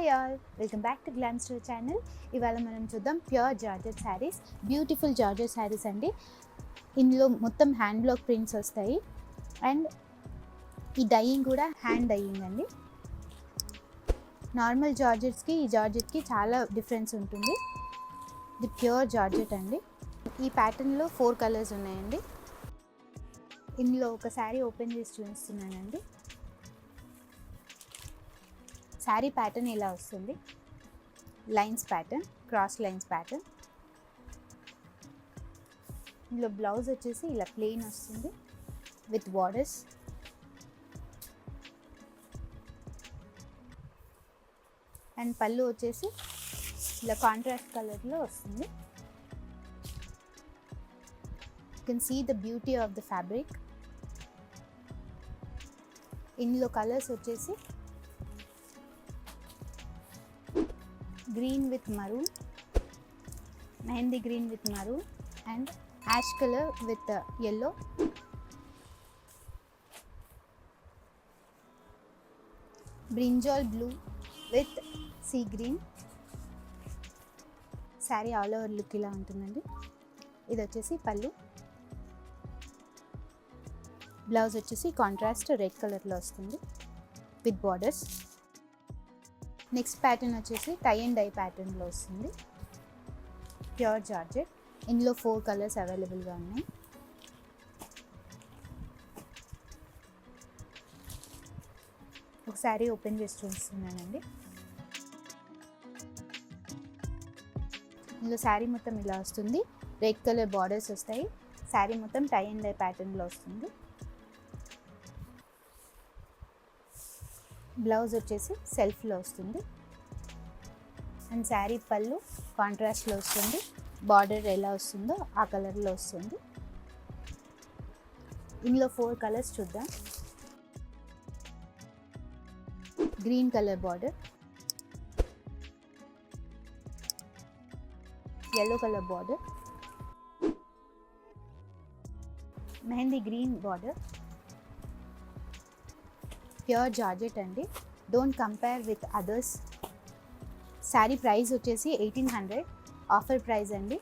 Hi all, welcome back to glam store channel. ఇవాళ మనం చూద్దాం pure georgette saris. Beautiful georgette saris అండి. ఇందులో మొత్తం హ్యాండ్ బ్లాక్ ప్రింట్స్ వస్తాయి అండ్ ఈ డైయింగ్ కూడా హ్యాండ్ డైయింగ్ అండి. నార్మల్ జార్జెట్స్కి ఈ జార్జెట్కి చాలా డిఫరెన్స్ ఉంటుంది. ఇది ప్యూర్ జార్జెట్ అండి. ఈ ప్యాటర్న్లో 4 కలర్స్ ఉన్నాయండి. ఇందులో ఒక శారీ ఓపెన్ చేసి చూపిస్తున్నానండి. శారీ ప్యాటర్న్ ఇలా వస్తుంది. Lines pattern, cross lines pattern. ఇందులో బ్లౌజ్ వచ్చేసి ఇలా ప్లెయిన్ వస్తుంది విత్ బార్డర్స్. అండ్ పళ్ళు వచ్చేసి ఇలా కాంట్రాస్ట్ కలర్లో వస్తుంది. You can see the beauty of the fabric. ఇందులో కలర్స్ వచ్చేసి green with maroon, mehendi green with maroon and ash color with yellow, brinjal blue with sea green. Sari all over look ఇలా ఉంటుందండి. ఇది వచ్చేసి పళ్ళు. బ్లౌజ్ వచ్చేసి కాంట్రాస్ట్ రెడ్ కలర్లో వస్తుంది విత్ బార్డర్స్. నెక్స్ట్ ప్యాటర్న్ వచ్చేసి టై అండ్ డై ప్యాటర్న్లో వస్తుంది. Pure georgette. ఇందులో 4 కలర్స్ అవైలబుల్గా ఉన్నాయి. ఒక శారీ ఓపెన్ చేసి చూపిస్తున్నానండి. ఇందులో శారీ మొత్తం ఇలా వస్తుంది. రెడ్ కలర్ బార్డర్స్ వస్తాయి. శారీ మొత్తం టై అండ్ డై ప్యాటర్న్లో వస్తుంది. బ్లౌజ్ వచ్చేసి సెల్ఫ్లో వస్తుంది అండ్ శారీ పళ్ళు కాంట్రాస్ట్లో వస్తుంది. బార్డర్ ఎలా వస్తుందో ఆ కలర్లో వస్తుంది. ఇందులో 4 కలర్స్ చూద్దాం. Green colour border, yellow colour border, mehndi green border. Pure georgette అండి. Don't compare with others. Sari price వచ్చేసి 1800 ఆఫర్ ప్రైస్ అండి.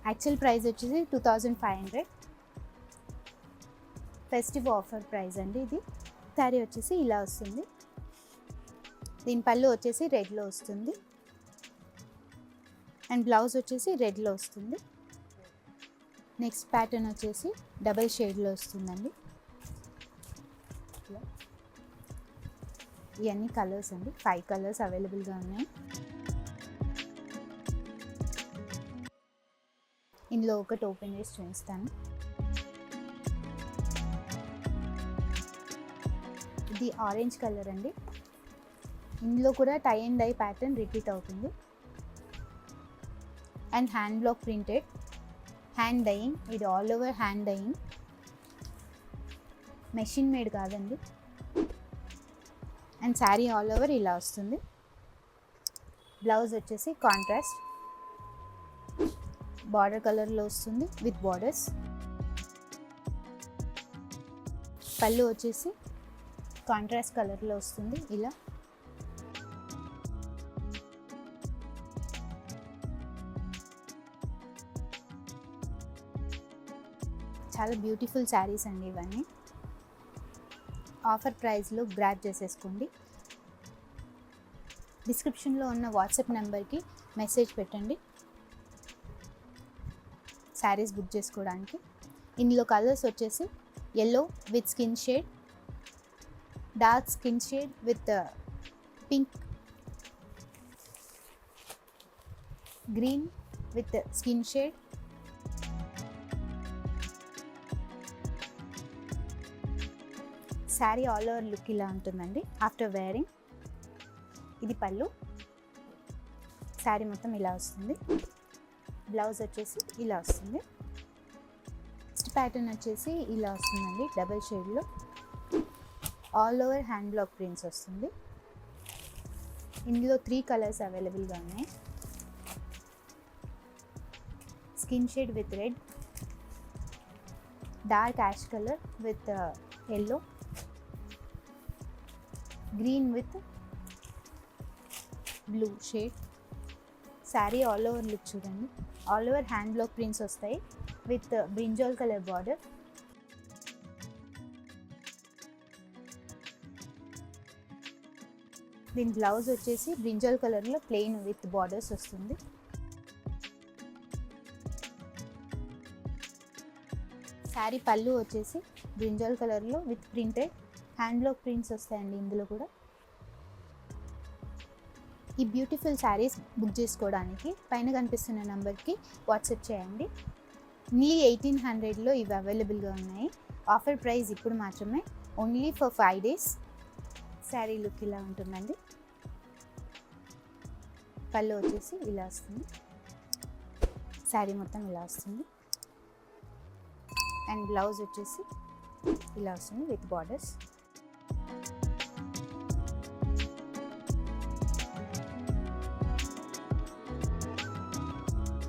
యాక్చువల్ ప్రైస్ వచ్చేసి 2500 ఫెస్టివ్ ఆఫర్ ప్రైస్ అండి. ఇది శారీ వచ్చేసి ఇలా వస్తుంది. దీని పళ్ళు వచ్చేసి రెడ్లో వస్తుంది అండ్ బ్లౌజ్ వచ్చేసి రెడ్లో వస్తుంది. నెక్స్ట్ ప్యాటర్న్ వచ్చేసి డబల్ షేడ్లో వస్తుందండి. ఇవన్నీ కలర్స్ అండి. 5 కలర్స్ అవైలబుల్గా ఉన్నాయి. ఇందులో ఒకటి ఓపెన్ చేసి చూపిస్తాను. ఇది ఆరెంజ్ కలర్ అండి. ఇందులో కూడా tie and dye pattern repeat అవుతుంది and hand block printed, hand dyeing. ఇది all over hand dyeing, machine made కాదండి. అండ్ శారీ ఆల్ ఓవర్ ఇలా వస్తుంది. బ్లౌజ్ వచ్చేసి కాంట్రాస్ట్ బార్డర్ కలర్లో వస్తుంది విత్ బార్డర్స్. పళ్ళు వచ్చేసి కాంట్రాస్ట్ కలర్లో వస్తుంది ఇలా. చాలా బ్యూటిఫుల్ శారీస్ అండి ఇవన్నీ. ఆఫర్ ప్రైస్లో గ్రాబ్ చేసేసుకోండి. డిస్క్రిప్షన్లో ఉన్న వాట్సాప్ నెంబర్కి మెసేజ్ పెట్టండి శారీస్ బుక్ చేసుకోవడానికి. ఇందులో కలర్స్ వచ్చేసి yellow with skin shade, dark skin shade with pink, green with skin shade, sari all over look ఇలా ఉంటుందండి ఆఫ్టర్ వేరింగ్. ఇది పళ్ళు. శారీ మొత్తం ఇలా వస్తుంది. బ్లౌజ్ వచ్చేసి ఇలా వస్తుంది. నెక్స్ట్ ప్యాటర్న్ వచ్చేసి ఇలా వస్తుందండి. డబల్ షేడ్లో all over hand block prints వస్తుంది. ఇందులో 3 కలర్స్ అవైలబుల్గా ఉన్నాయి. Skin shade with red, dark ash colour with yellow, green with blue shade. Sari all over look చూడండి. All over hand block prints వస్తాయి విత్ బ్రింజాల్ కలర్ బార్డర్. దీని blouse వచ్చేసి brinjal కలర్లో plain with borders వస్తుంది. శారీ పళ్ళు వచ్చేసి brinjal కలర్లో with printed hand block prints వస్తాయండి ఇందులో కూడా. ఈ బ్యూటిఫుల్ శారీస్ బుక్ చేసుకోవడానికి పైన కనిపిస్తున్న నెంబర్కి వాట్సాప్ చేయండి. ఓన్లీ 1800లో ఇవి అవైలబుల్గా ఉన్నాయి. ఆఫర్ ప్రైస్ ఇప్పుడు మాత్రమే, only for 5 days. Sari look ఇలా ఉంటుందండి. పళ్ళు వచ్చేసి ఇలా వస్తుంది. శారీ మొత్తం ఇలా వస్తుంది. అండ్ బ్లౌజ్ వచ్చేసి ఇలా వస్తుంది విత్ బార్డర్స్.